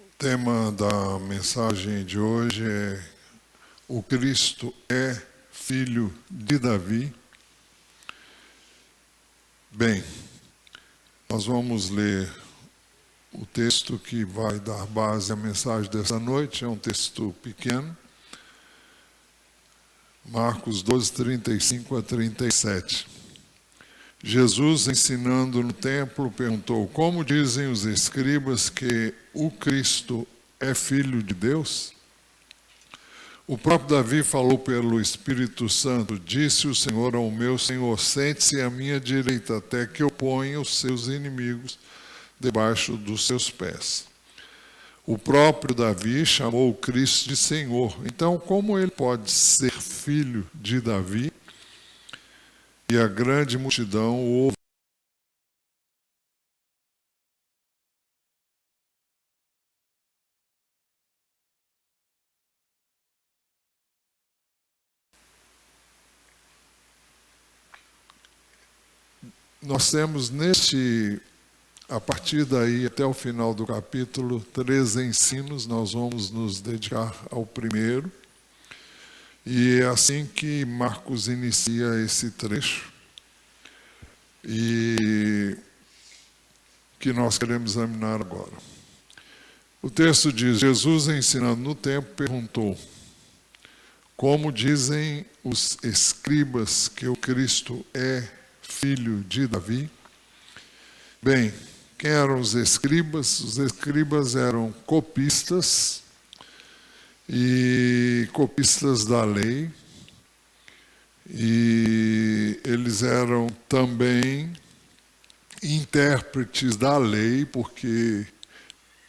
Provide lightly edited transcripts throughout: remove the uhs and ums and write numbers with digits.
O tema da mensagem de hoje é: o Cristo é filho de Davi. Bem, nós vamos ler o texto que vai dar base à mensagem dessa noite. É um texto pequeno, Marcos 12, 35 a 37. Jesus, ensinando no templo, perguntou: como dizem os escribas que o Cristo é filho de Deus? O próprio Davi falou pelo Espírito Santo: disse o Senhor ao meu Senhor, sente-se à minha direita, até que eu ponha os seus inimigos debaixo dos seus pés. O próprio Davi chamou o Cristo de Senhor. Então, como ele pode ser filho de Davi? E a grande multidão o ouve. Nós temos a partir daí até o final do capítulo, 3 ensinos. Nós vamos nos dedicar ao primeiro. E é assim que Marcos inicia esse trecho, e que nós queremos examinar agora. O texto diz: Jesus, ensinando no templo, perguntou: como dizem os escribas que o Cristo é filho de Davi? Bem, quem eram os escribas? Os escribas eram copistas, e copistas da lei, e eles eram também intérpretes da lei, porque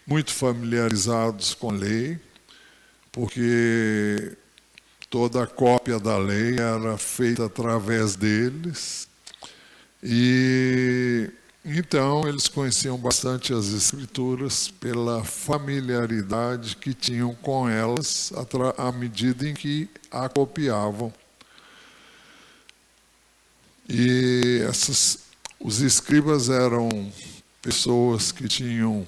muito familiarizados com a lei, porque toda a cópia da lei era feita através deles, e então eles conheciam bastante as Escrituras pela familiaridade que tinham com elas à medida em que a copiavam. E os escribas eram pessoas que tinham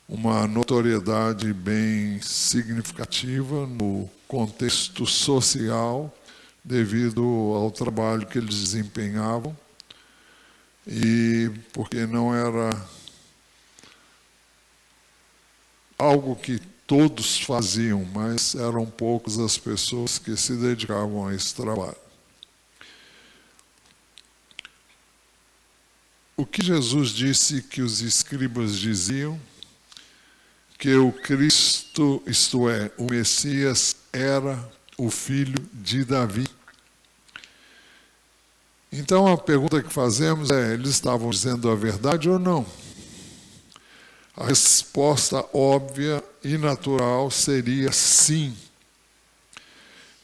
uma notoriedade bem significativa no contexto social, devido ao trabalho que eles desempenhavam, e porque não era algo que todos faziam, mas eram poucas as pessoas que se dedicavam a esse trabalho. O que Jesus disse que os escribas diziam? Que o Cristo, isto é, o Messias, era o filho de Davi. Então a pergunta que fazemos é: eles estavam dizendo a verdade ou não? A resposta óbvia e natural seria sim.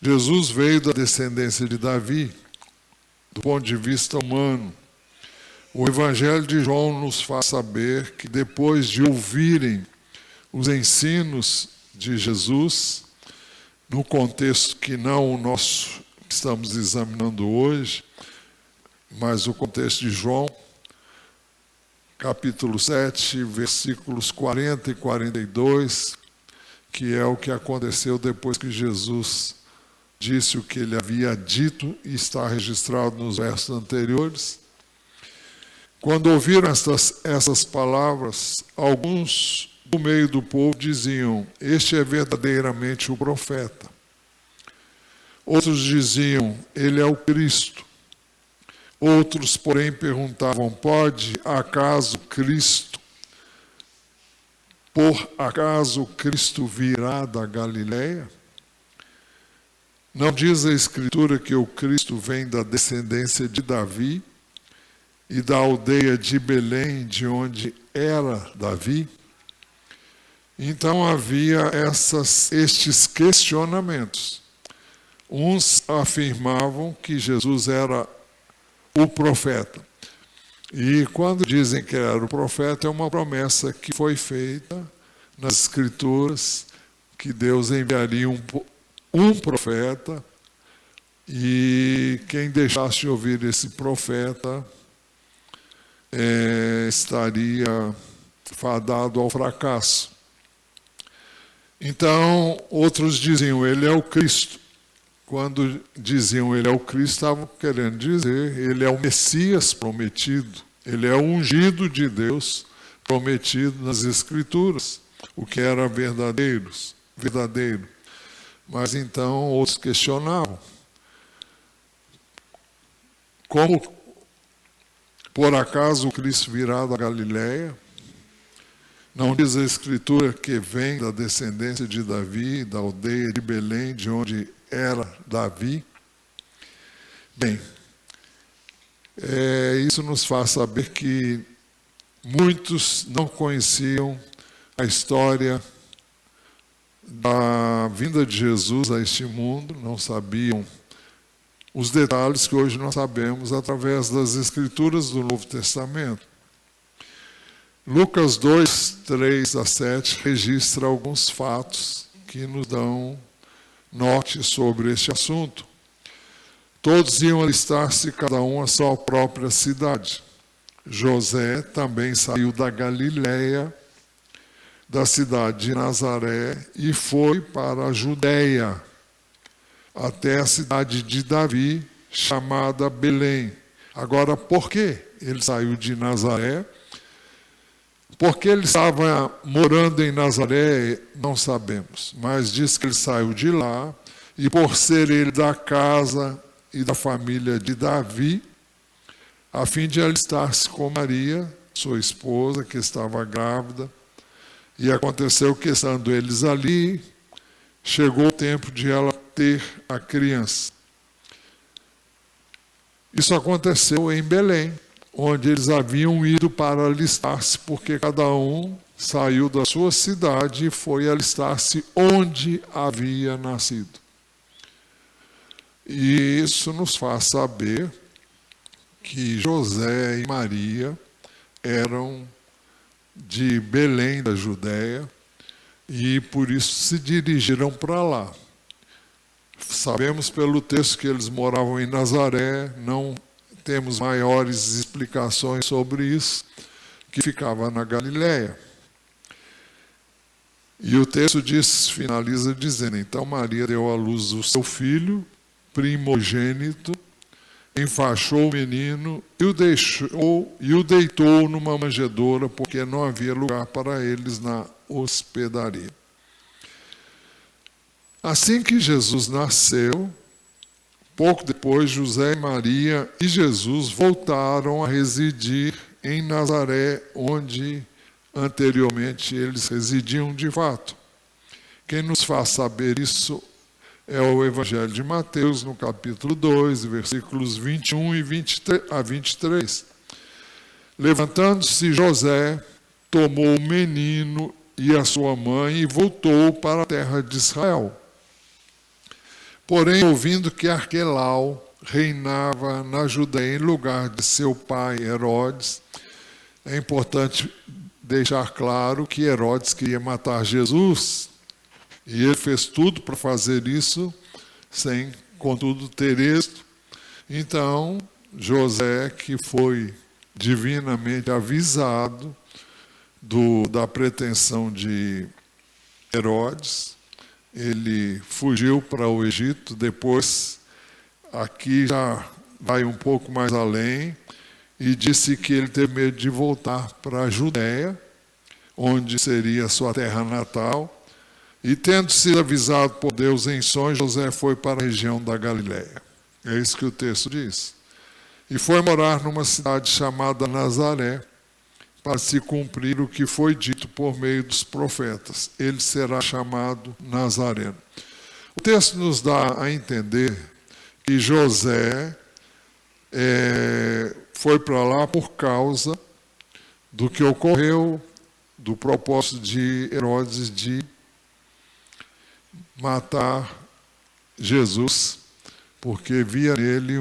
Jesus veio da descendência de Davi, do ponto de vista humano. O Evangelho de João nos faz saber que depois de ouvirem os ensinos de Jesus, no contexto que não o nosso que estamos examinando hoje, mas o contexto de João, capítulo 7, versículos 40 e 42, que é o que aconteceu depois que Jesus disse o que ele havia dito, e está registrado nos versos anteriores. Quando ouviram essas palavras, alguns do meio do povo diziam: este é verdadeiramente o profeta. Outros diziam: ele é o Cristo. Outros, porém, perguntavam: por acaso Cristo virá da Galileia? Não diz a Escritura que o Cristo vem da descendência de Davi e da aldeia de Belém, de onde era Davi? Então havia estes questionamentos. Uns afirmavam que Jesus era o profeta. E quando dizem que era o profeta, é uma promessa que foi feita nas Escrituras, que Deus enviaria um profeta, e quem deixasse de ouvir esse profeta estaria fadado ao fracasso. Então, outros diziam, ele é o Cristo. Quando diziam ele é o Cristo, estavam querendo dizer, ele é o Messias prometido. Ele é o ungido de Deus prometido nas Escrituras, o que era verdadeiro. Mas então outros questionavam. Como, por acaso, o Cristo virá da Galileia? Não diz a Escritura que vem da descendência de Davi, da aldeia de Belém, de onde era Davi? Bem, isso nos faz saber que muitos não conheciam a história da vinda de Jesus a este mundo, não sabiam os detalhes que hoje nós sabemos através das Escrituras do Novo Testamento. Lucas 2, 3 a 7 registra alguns fatos que nos dão norte sobre este assunto. Todos iam alistar-se, cada um à sua própria cidade. José também saiu da Galileia, da cidade de Nazaré, e foi para a Judéia, até a cidade de Davi, chamada Belém. Agora, por que ele saiu de Nazaré? Porque ele estava morando em Nazaré, não sabemos, mas diz que ele saiu de lá, e por ser ele da casa e da família de Davi, a fim de alistar-se com Maria, sua esposa, que estava grávida. E aconteceu que, estando eles ali, chegou o tempo de ela ter a criança. Isso aconteceu em Belém, onde eles haviam ido para alistar-se, porque cada um saiu da sua cidade e foi alistar-se onde havia nascido. E isso nos faz saber que José e Maria eram de Belém, da Judéia, e por isso se dirigiram para lá. Sabemos pelo texto que eles moravam em Nazaré, não temos maiores explicações sobre isso, que ficava na Galileia. E o texto finaliza dizendo, então Maria deu à luz o seu filho, primogênito, enfaixou o menino e o deitou numa manjedoura, porque não havia lugar para eles na hospedaria. Assim que Jesus nasceu, pouco depois, José e Maria e Jesus voltaram a residir em Nazaré, onde anteriormente eles residiam de fato. Quem nos faz saber isso é o Evangelho de Mateus, no capítulo 2, versículos 21 a 23. Levantando-se José, tomou o menino e a sua mãe e voltou para a terra de Israel. Porém, ouvindo que Arquelau reinava na Judéia em lugar de seu pai Herodes, é importante deixar claro que Herodes queria matar Jesus, e ele fez tudo para fazer isso, sem, contudo, ter êxito. Então, José, que foi divinamente avisado da pretensão de Herodes, ele fugiu para o Egito. Depois, aqui já vai um pouco mais além, e disse que ele teve medo de voltar para a Judéia, onde seria a sua terra natal. E tendo sido avisado por Deus em sonhos, José foi para a região da Galileia. É isso que o texto diz. E foi morar numa cidade chamada Nazaré, para se cumprir o que foi dito por meio dos profetas. Ele será chamado Nazareno. O texto nos dá a entender que José foi para lá por causa do que ocorreu, do propósito de Herodes de matar Jesus, porque via nele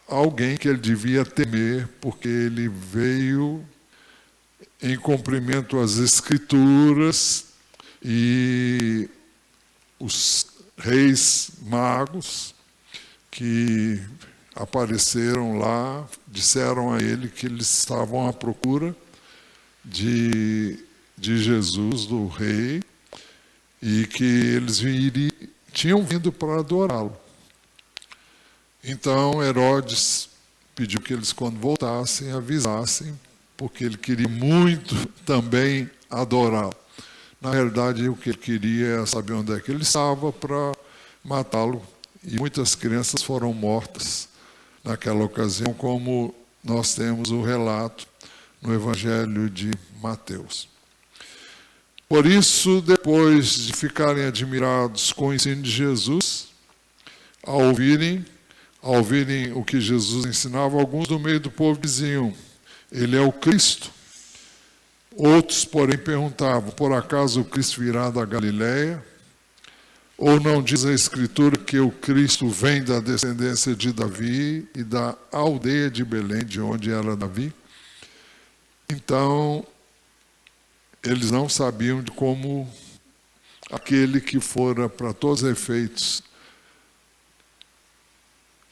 alguém que ele devia temer, porque ele veio em cumprimento às Escrituras, e os reis magos que apareceram lá disseram a ele que eles estavam à procura de de Jesus, do rei, e que eles tinham vindo para adorá-lo. Então Herodes pediu que eles, quando voltassem, avisassem, porque ele queria muito também adorá-lo. Na verdade, o que ele queria era saber onde é que ele estava para matá-lo. E muitas crianças foram mortas naquela ocasião, como nós temos o relato no Evangelho de Mateus. Por isso, depois de ficarem admirados com o ensino de Jesus, ao ouvirem o que Jesus ensinava, alguns do meio do povo diziam: ele é o Cristo. Outros, porém, perguntavam: por acaso o Cristo virá da Galileia? Ou não diz a Escritura que o Cristo vem da descendência de Davi e da aldeia de Belém, de onde era Davi? Então, eles não sabiam de como aquele que fora, para todos os efeitos,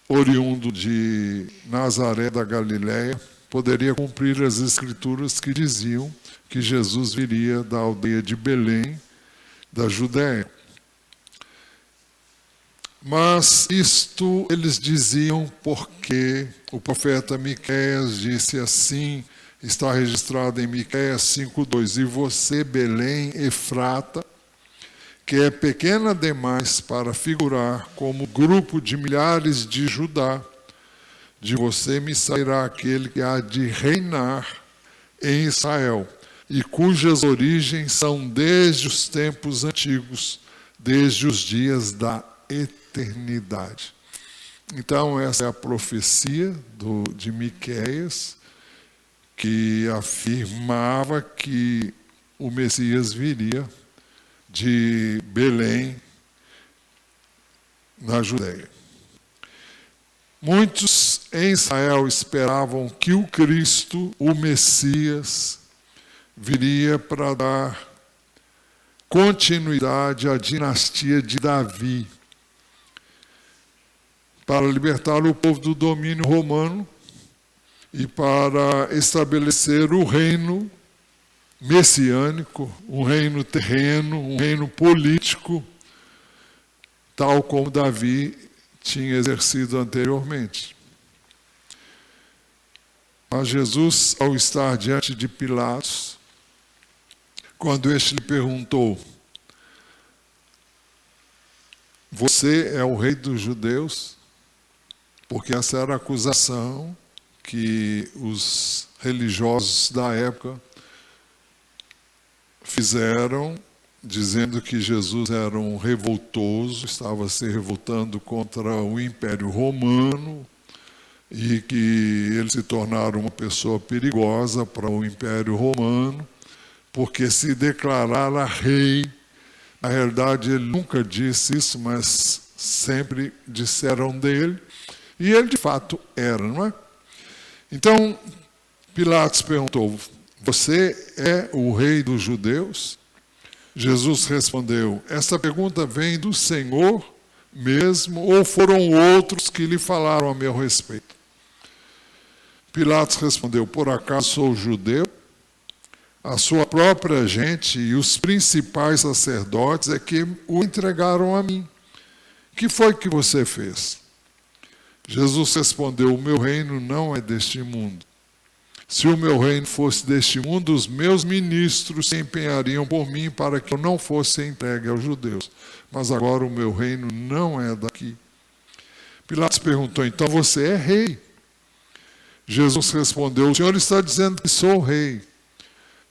oriundo de Nazaré da Galileia, poderia cumprir as Escrituras que diziam que Jesus viria da aldeia de Belém, da Judéia. Mas isto eles diziam porque o profeta Miqueias disse assim, está registrado em Miqueias 5:2: e você, Belém, Efrata, que é pequena demais para figurar como grupo de milhares de Judá, de você me sairá aquele que há de reinar em Israel, e cujas origens são desde os tempos antigos, desde os dias da eternidade. Então, essa é a profecia de Miqueias, que afirmava que o Messias viria de Belém, na Judéia. Muitos em Israel esperavam que o Cristo, o Messias, viria para dar continuidade à dinastia de Davi, para libertar o povo do domínio romano e para estabelecer o reino messiânico, um reino terreno, um reino político, tal como Davi tinha exercido anteriormente. Mas Jesus, ao estar diante de Pilatos, quando este lhe perguntou: você é o rei dos judeus? Porque essa era a acusação que os religiosos da época fizeram, dizendo que Jesus era um revoltoso, estava se revoltando contra o Império Romano e que ele se tornara uma pessoa perigosa para o Império Romano, porque se declarara rei. Na realidade, ele nunca disse isso, mas sempre disseram dele, e ele de fato era, não é? Então, Pilatos perguntou: você é o rei dos judeus? Jesus respondeu: essa pergunta vem do Senhor mesmo, ou foram outros que lhe falaram a meu respeito? Pilatos respondeu: por acaso sou judeu? A sua própria gente e os principais sacerdotes é que o entregaram a mim. Que foi que você fez? Jesus respondeu: o meu reino não é deste mundo. Se o meu reino fosse deste mundo, os meus ministros se empenhariam por mim para que eu não fosse entregue aos judeus. Mas agora o meu reino não é daqui. Pilatos perguntou: então você é rei? Jesus respondeu: o Senhor está dizendo que sou rei.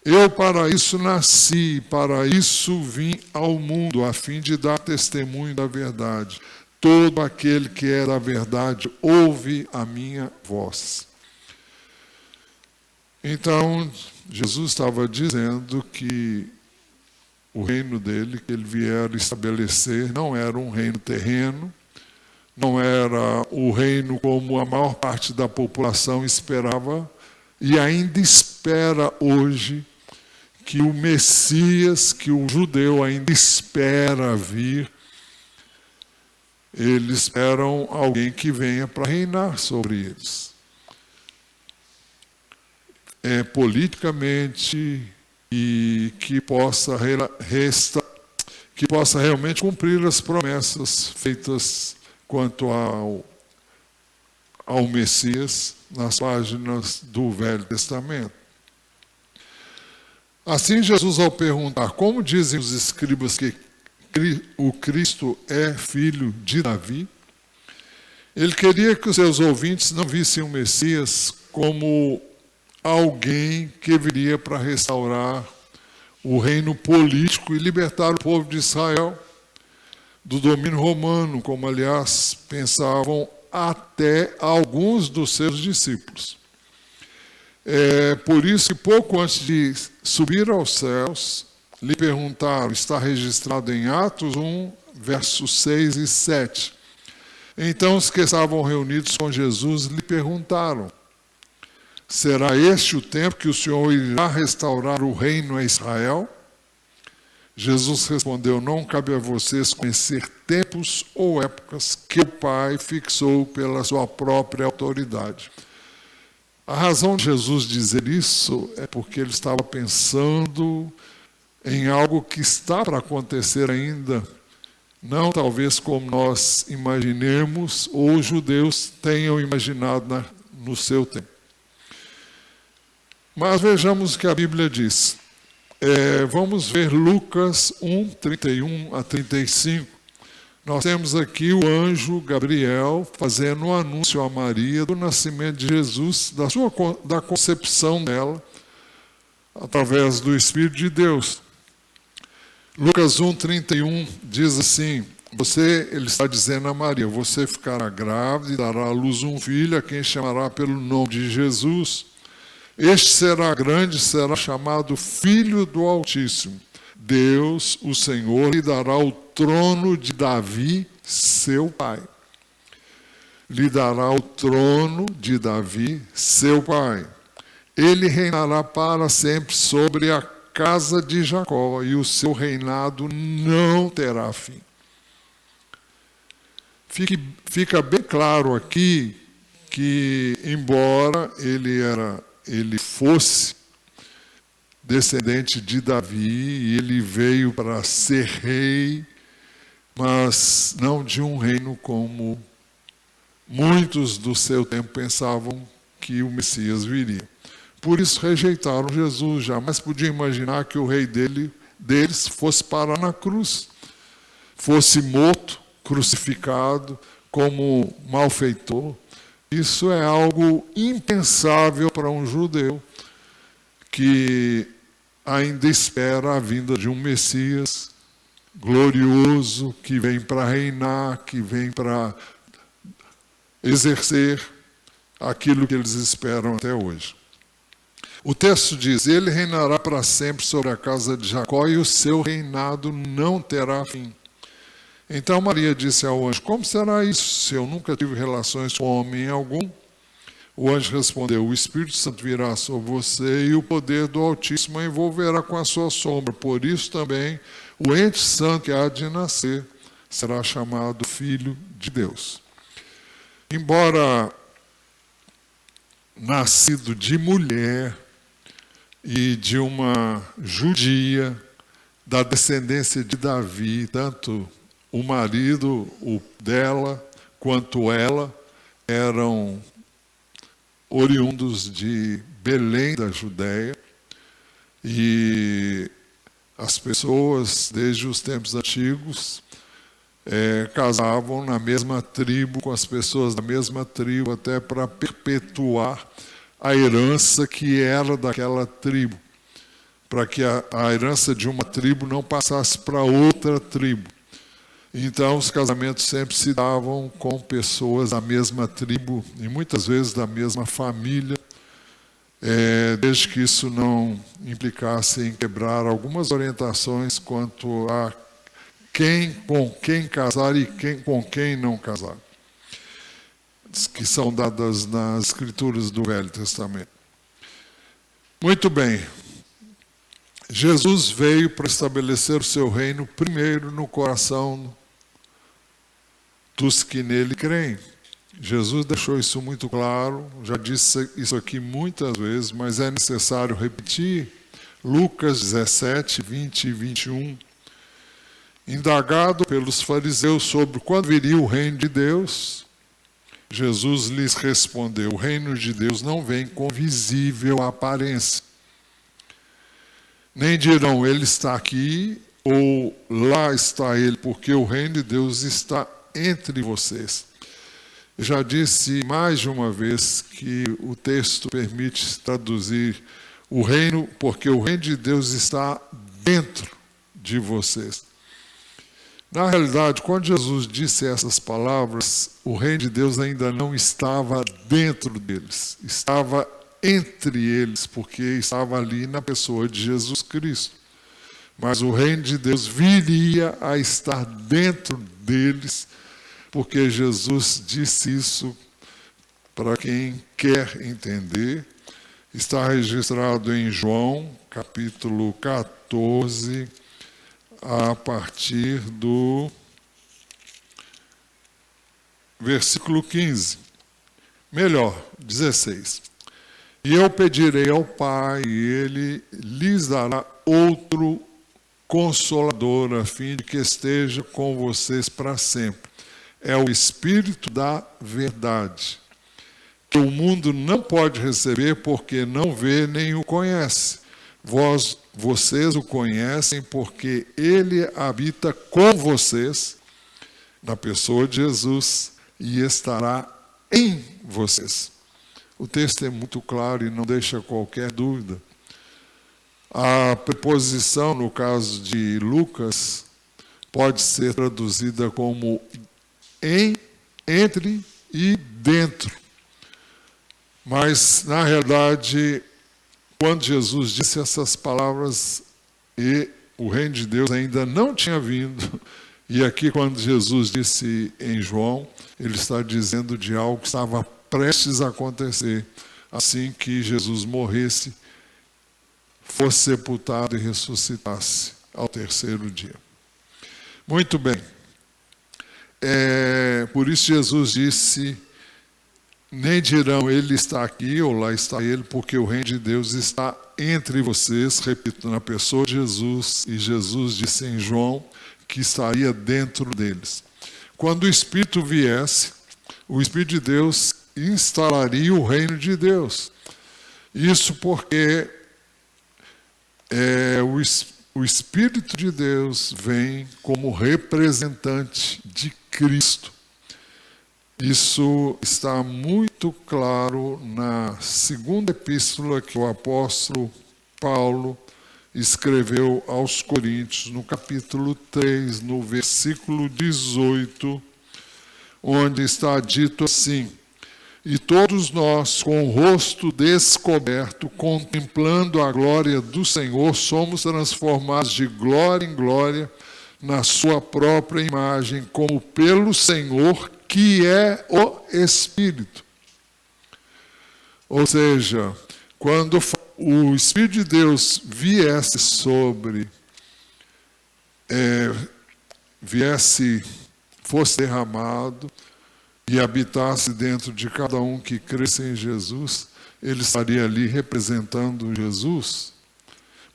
Eu para isso nasci, para isso vim ao mundo, a fim de dar testemunho da verdade. Todo aquele que é da verdade ouve a minha voz. Então, Jesus estava dizendo que o reino dele, que ele viera estabelecer, não era um reino terreno, não era o reino como a maior parte da população esperava, e ainda espera hoje, que o Messias, que o judeu ainda espera vir. Eles esperam alguém que venha para reinar sobre eles. Politicamente, e que possa realmente cumprir as promessas feitas quanto ao Messias nas páginas do Velho Testamento. Assim, Jesus, ao perguntar como dizem os escribas que o Cristo é filho de Davi, ele queria que os seus ouvintes não vissem o Messias como alguém que viria para restaurar o reino político e libertar o povo de Israel do domínio romano, como, aliás, pensavam até alguns dos seus discípulos. Por isso que pouco antes de subir aos céus, lhe perguntaram, está registrado em Atos 1, versos 6 e 7. Então os que estavam reunidos com Jesus lhe perguntaram, será este o tempo que o Senhor irá restaurar o reino a Israel? Jesus respondeu, não cabe a vocês conhecer tempos ou épocas que o Pai fixou pela sua própria autoridade. A razão de Jesus dizer isso é porque ele estava pensando em algo que está para acontecer ainda, não talvez como nós imaginemos ou os judeus tenham imaginado no seu tempo. Mas vejamos o que a Bíblia diz. Vamos ver Lucas 1, 31 a 35. Nós temos aqui o anjo Gabriel fazendo um anúncio a Maria do nascimento de Jesus, da concepção dela, através do Espírito de Deus. Lucas 1, 31 diz assim, ele está dizendo a Maria, você ficará grávida e dará à luz um filho, a quem chamará pelo nome de Jesus. Este será grande, será chamado Filho do Altíssimo. Deus, o Senhor, lhe dará o trono de Davi, seu pai. Lhe dará o trono de Davi, seu pai. Ele reinará para sempre sobre a casa de Jacó, e o seu reinado não terá fim. Fica bem claro aqui que, embora ele fosse descendente de Davi, e ele veio para ser rei, mas não de um reino como muitos do seu tempo pensavam que o Messias viria. Por isso rejeitaram Jesus, jamais podiam imaginar que o rei deles fosse parar na cruz, fosse morto, crucificado como malfeitor. Isso é algo impensável para um judeu que ainda espera a vinda de um Messias glorioso, que vem para reinar, que vem para exercer aquilo que eles esperam até hoje. O texto diz, ele reinará para sempre sobre a casa de Jacó e o seu reinado não terá fim. Então Maria disse ao anjo, como será isso se eu nunca tive relações com homem algum? O anjo respondeu, o Espírito Santo virá sobre você e o poder do Altíssimo a envolverá com a sua sombra. Por isso também o ente santo que há de nascer será chamado Filho de Deus. Embora nascido de mulher e de uma judia, da descendência de Davi, tanto o marido dela quanto ela eram oriundos de Belém, da Judéia, e as pessoas, desde os tempos antigos, casavam na mesma tribo, com as pessoas da mesma tribo, até para perpetuar a herança que era daquela tribo, para que a herança de uma tribo não passasse para outra tribo. Então, os casamentos sempre se davam com pessoas da mesma tribo e muitas vezes da mesma família, desde que isso não implicasse em quebrar algumas orientações quanto a com quem casar e com quem não casar, que são dadas nas Escrituras do Velho Testamento. Muito bem. Jesus veio para estabelecer o seu reino primeiro no coração dos que nele creem. Jesus deixou isso muito claro, já disse isso aqui muitas vezes, mas é necessário repetir, Lucas 17, 20 e 21. Indagado pelos fariseus sobre quando viria o reino de Deus, Jesus lhes respondeu: o reino de Deus não vem com visível aparência. Nem dirão, ele está aqui, ou lá está ele, porque o reino de Deus está entre vocês. Eu já disse mais de uma vez que o texto permite traduzir o reino, porque o reino de Deus está dentro de vocês. Na realidade, quando Jesus disse essas palavras, o reino de Deus ainda não estava dentro deles, estava entre eles, porque estava ali na pessoa de Jesus Cristo. Mas o reino de Deus viria a estar dentro deles, porque Jesus disse isso para quem quer entender. Está registrado em João, capítulo 14, a partir do versículo 15. Melhor, 16. E eu pedirei ao Pai, e Ele lhes dará outro Consolador, a fim de que esteja com vocês para sempre. É o Espírito da verdade, que o mundo não pode receber porque não vê nem o conhece. Vocês o conhecem porque Ele habita com vocês, na pessoa de Jesus, e estará em vocês. O texto é muito claro e não deixa qualquer dúvida. A preposição, no caso de Lucas, pode ser traduzida como em, entre e dentro. Mas, na realidade, quando Jesus disse essas palavras, e o reino de Deus ainda não tinha vindo, e aqui quando Jesus disse em João, ele está dizendo de algo que estava prestes a acontecer, assim que Jesus morresse, fosse sepultado e ressuscitasse ao terceiro dia. Muito bem. Por isso Jesus disse, nem dirão ele está aqui ou lá está ele, porque o reino de Deus está entre vocês, repito, na pessoa de Jesus, e Jesus disse em João que estaria dentro deles. Quando o Espírito viesse, o Espírito de Deus instalaria o reino de Deus. Isso porque o Espírito de Deus vem como representante de Cristo. Isso está muito claro na segunda epístola que o apóstolo Paulo escreveu aos Coríntios, no capítulo 3, no versículo 18, onde está dito assim: e todos nós, com o rosto descoberto, contemplando a glória do Senhor, somos transformados de glória em glória na sua própria imagem, como pelo Senhor, que é o Espírito. Ou seja, quando o Espírito de Deus fosse derramado, e habitasse dentro de cada um que cresce em Jesus, ele estaria ali representando Jesus.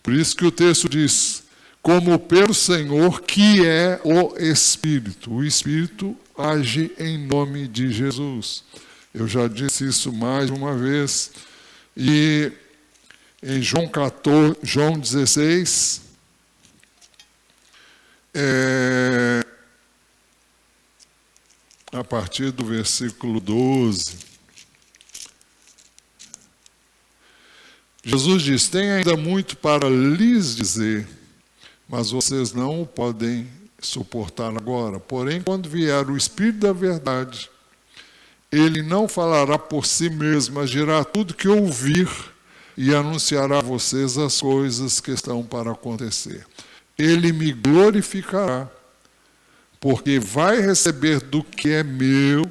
Por isso que o texto diz, como pelo Senhor, que é o Espírito. O Espírito age em nome de Jesus. Eu já disse isso mais uma vez. E em João 16, a partir do versículo 12, Jesus diz, tem ainda muito para lhes dizer, mas vocês não o podem suportar agora. Porém, quando vier o Espírito da verdade, ele não falará por si mesmo, mas dirá tudo que ouvir e anunciará a vocês as coisas que estão para acontecer. Ele me glorificará, porque vai receber do que é meu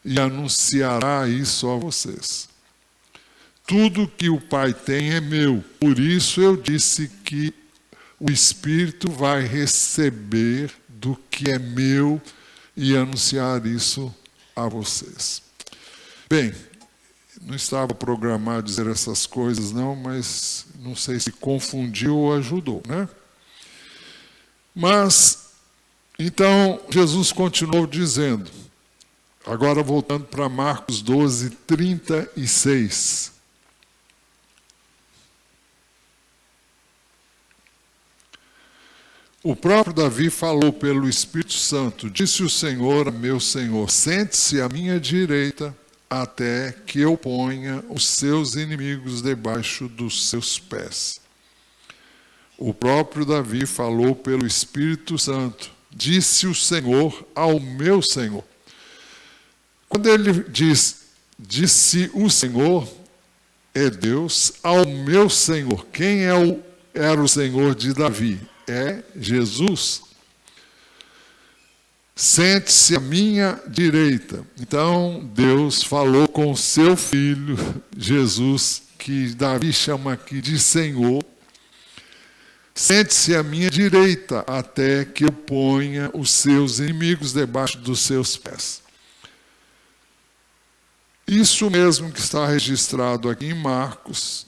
e anunciará isso a vocês. Tudo que o Pai tem é meu, por isso eu disse que o Espírito vai receber do que é meu e anunciar isso a vocês. Bem, não estava programado dizer essas coisas, não, mas não sei se confundiu ou ajudou, né? Mas, então, Jesus continuou dizendo, agora voltando para Marcos 12, 36. O próprio Davi falou pelo Espírito Santo, disse o Senhor a meu Senhor, sente-se à minha direita, até que eu ponha os seus inimigos debaixo dos seus pés. O próprio Davi falou pelo Espírito Santo, disse o Senhor ao meu Senhor. Quando ele diz, disse o Senhor, é Deus, ao meu Senhor. Quem era o Senhor de Davi? É Jesus. Sente-se à minha direita. Então, Deus falou com o seu filho, Jesus, que Davi chama aqui de Senhor. Sente-se à minha direita, até que eu ponha os seus inimigos debaixo dos seus pés. Isso mesmo que está registrado aqui em Marcos,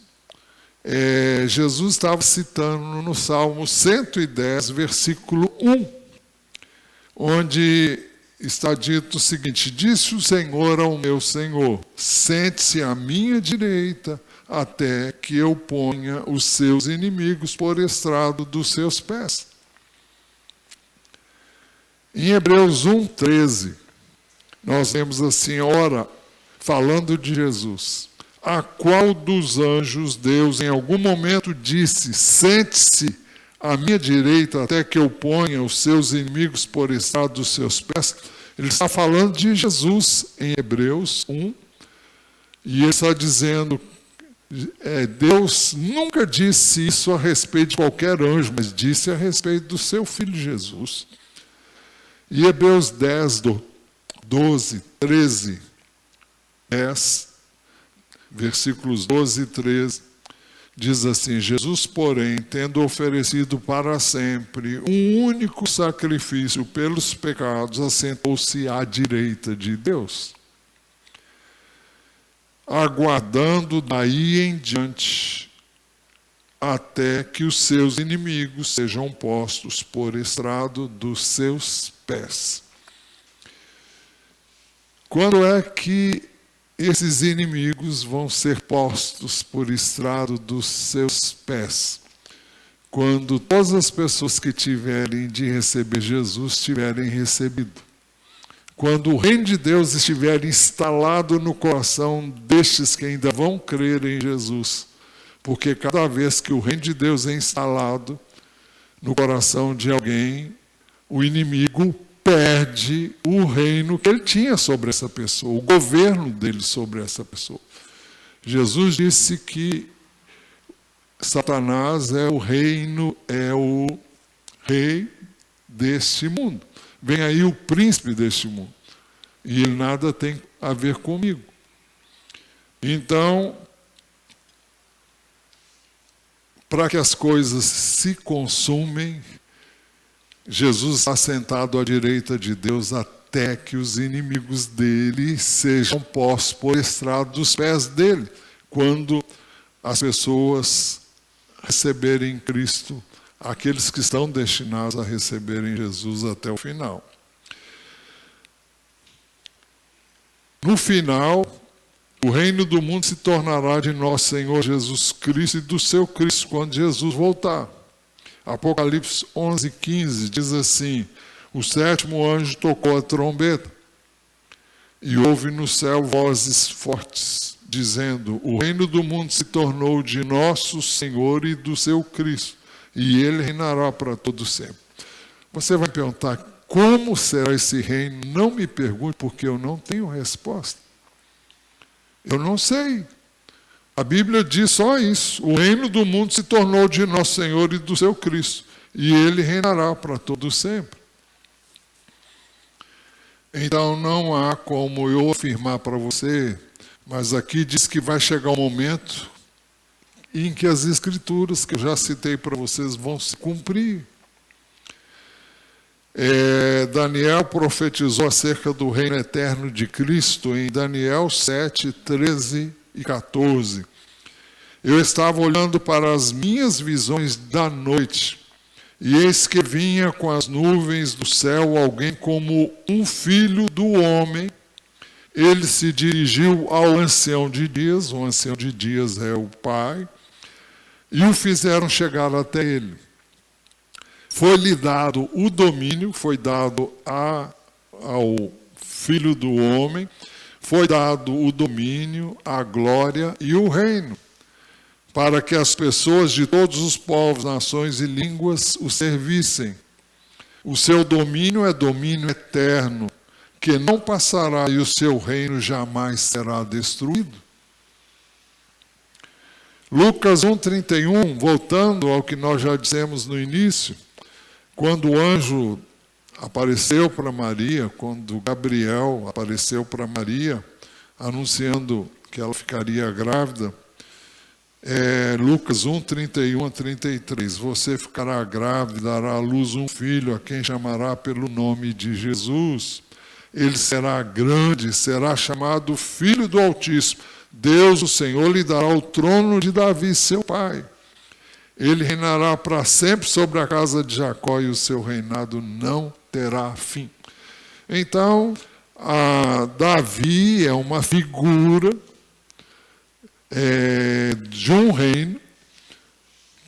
Jesus estava citando no Salmo 110, versículo 1, onde está dito o seguinte, disse o Senhor ao meu Senhor, sente-se à minha direita, até que eu ponha os seus inimigos por estrado dos seus pés. Em Hebreus 1:13, nós lemos assim, ora, falando de Jesus, a qual dos anjos Deus em algum momento disse, sente-se à minha direita até que eu ponha os seus inimigos por estrado dos seus pés. Ele está falando de Jesus em Hebreus 1, e ele está dizendo, Deus nunca disse isso a respeito de qualquer anjo, mas disse a respeito do seu Filho Jesus. E Hebreus 10, 12, 13, 10, versículos 12 e 13, diz assim, Jesus, porém, tendo oferecido para sempre um único sacrifício pelos pecados, assentou-se à direita de Deus, aguardando daí em diante até que os seus inimigos sejam postos por estrado dos seus pés. Quando é que esses inimigos vão ser postos por estrado dos seus pés? Quando todas as pessoas que tiverem de receber Jesus tiverem recebido. Quando o reino de Deus estiver instalado no coração destes que ainda vão crer em Jesus. Porque cada vez que o reino de Deus é instalado no coração de alguém, o inimigo perde o reino que ele tinha sobre essa pessoa, o governo dele sobre essa pessoa. Jesus disse que Satanás é o rei deste mundo. Vem aí o príncipe deste mundo. E ele nada tem a ver comigo. Então, para que as coisas se consumem, Jesus está sentado à direita de Deus até que os inimigos dele sejam postos por estrado dos pés dele, quando as pessoas receberem Cristo, aqueles que estão destinados a receberem Jesus até o final. No final, o reino do mundo se tornará de nosso Senhor Jesus Cristo e do seu Cristo, quando Jesus voltar. Apocalipse 11:15 diz assim, o sétimo anjo tocou a trombeta, e houve no céu vozes fortes, dizendo, o reino do mundo se tornou de nosso Senhor e do seu Cristo, e ele reinará para todo sempre. Você vai perguntar, como será esse reino? Não me pergunte, porque eu não tenho resposta. Eu não sei. A Bíblia diz só isso. O reino do mundo se tornou de nosso Senhor e do seu Cristo, e ele reinará para todo sempre. Então não há como eu afirmar para você, mas aqui diz que vai chegar um momento em que as escrituras que eu já citei para vocês vão se cumprir. Daniel profetizou acerca do reino eterno de Cristo em Daniel 7, 13 e 14. Eu estava olhando para as minhas visões da noite, e eis que vinha com as nuvens do céu alguém como um filho do homem. Ele se dirigiu ao ancião de dias, o ancião de dias é o Pai, e o fizeram chegar até ele. Foi-lhe dado o domínio, foi dado ao Filho do Homem, foi dado o domínio, a glória e o reino, para que as pessoas de todos os povos, nações e línguas o servissem. O seu domínio é domínio eterno, que não passará, e o seu reino jamais será destruído. Lucas 1,31, voltando ao que nós já dissemos no início, quando o anjo apareceu para Maria, quando Gabriel apareceu para Maria, anunciando que ela ficaria grávida, Lucas 1, 31 a 33, você ficará grávida e dará à luz um filho, a quem chamará pelo nome de Jesus. Ele será grande, será chamado Filho do Altíssimo. Deus, o Senhor, lhe dará o trono de Davi, seu pai. Ele reinará para sempre sobre a casa de Jacó, e o seu reinado não terá fim. Então, Davi é uma figura de um reino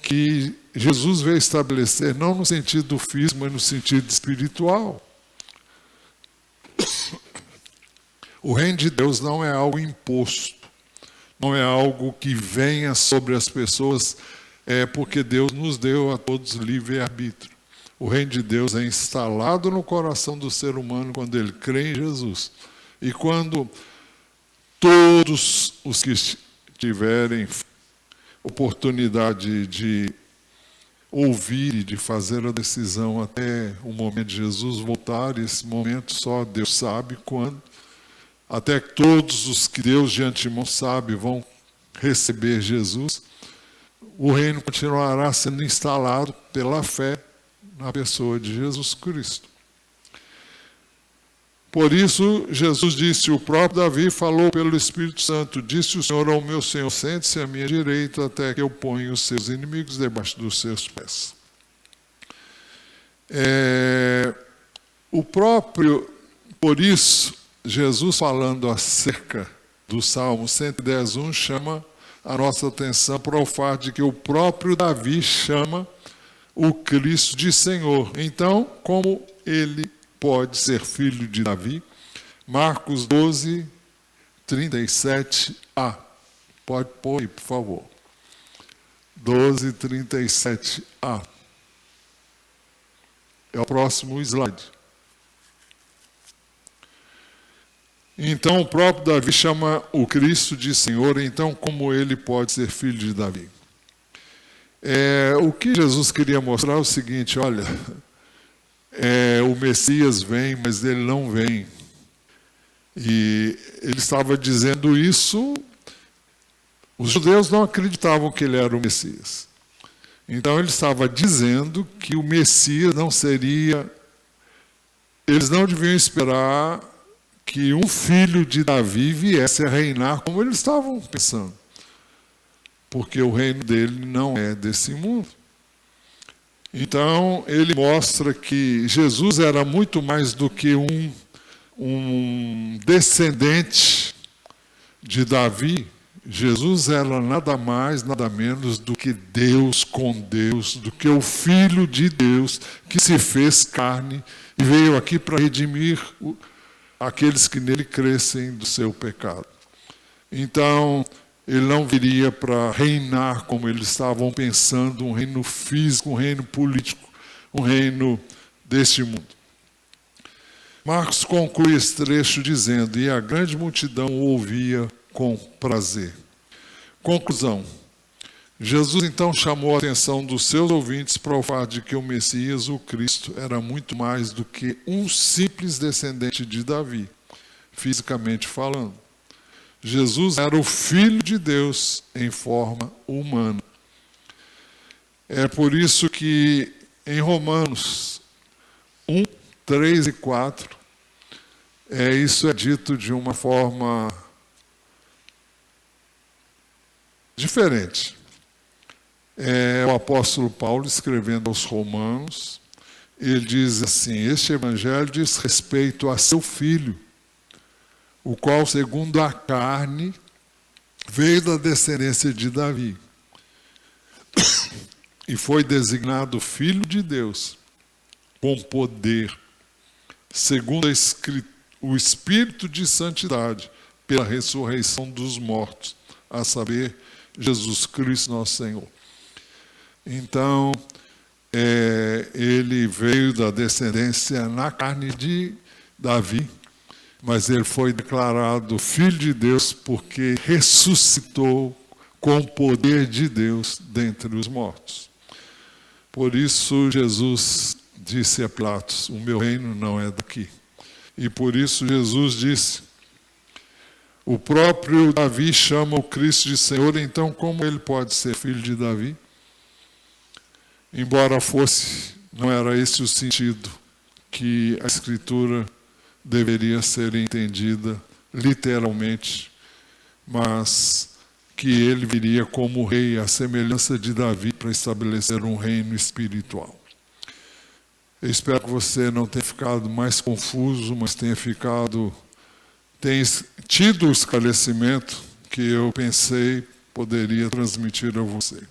que Jesus veio estabelecer, não no sentido físico, mas no sentido espiritual. O reino de Deus não é algo imposto, não é algo que venha sobre as pessoas, porque Deus nos deu a todos livre-arbítrio. O reino de Deus é instalado no coração do ser humano quando ele crê em Jesus. E quando todos os que tiverem oportunidade de ouvir e de fazer a decisão até o momento de Jesus voltar, esse momento só Deus sabe quando, até que todos os que Deus de antemão sabe vão receber Jesus, o reino continuará sendo instalado pela fé na pessoa de Jesus Cristo. Por isso, Jesus disse, o próprio Davi falou pelo Espírito Santo, disse o Senhor ao meu Senhor, sente-se à minha direita até que eu ponha os seus inimigos debaixo dos seus pés. Por isso, Jesus falando acerca do Salmo 110:1 chama a nossa atenção para o fato de que o próprio Davi chama o Cristo de Senhor. Então, como ele pode ser filho de Davi? Marcos 12, 37a. Pode pôr aí, por favor. 12, 37a. É o próximo slide. Então, o próprio Davi chama o Cristo de Senhor, então como ele pode ser filho de Davi? O que Jesus queria mostrar é o seguinte, olha, o Messias vem, mas ele não vem. E ele estava dizendo isso, os judeus não acreditavam que ele era o Messias. Então ele estava dizendo que o Messias não seria, eles não deviam esperar que um filho de Davi viesse a reinar como eles estavam pensando. Porque o reino dele não é desse mundo. Então, ele mostra que Jesus era muito mais do que um descendente de Davi. Jesus era nada mais, nada menos do que Deus com Deus, do que o Filho de Deus que se fez carne e veio aqui para redimir aqueles que nele crescem do seu pecado. Então, ele não viria para reinar como eles estavam pensando, um reino físico, um reino político, um reino deste mundo. Marcos conclui esse trecho dizendo, e a grande multidão o ouvia com prazer. Conclusão. Jesus então chamou a atenção dos seus ouvintes para o fato de que o Messias, o Cristo, era muito mais do que um simples descendente de Davi, fisicamente falando. Jesus era o Filho de Deus em forma humana. É por isso que em Romanos 1, 3 e 4, isso é dito de uma forma diferente. É o apóstolo Paulo escrevendo aos Romanos, ele diz assim: este evangelho diz respeito a seu filho, o qual, segundo a carne, veio da descendência de Davi e foi designado Filho de Deus, com poder, segundo o Espírito de Santidade, pela ressurreição dos mortos, a saber, Jesus Cristo nosso Senhor. Então, ele veio da descendência na carne de Davi, mas ele foi declarado Filho de Deus porque ressuscitou com o poder de Deus dentre os mortos. Por isso Jesus disse a Pilatos: o meu reino não é daqui. E por isso Jesus disse: o próprio Davi chama o Cristo de Senhor, então como ele pode ser filho de Davi? Embora fosse, não era esse o sentido que a Escritura deveria ser entendida literalmente, mas que ele viria como rei, à semelhança de Davi, para estabelecer um reino espiritual. Eu espero que você não tenha ficado mais confuso, mas tenha tido o esclarecimento que eu pensei poderia transmitir a você.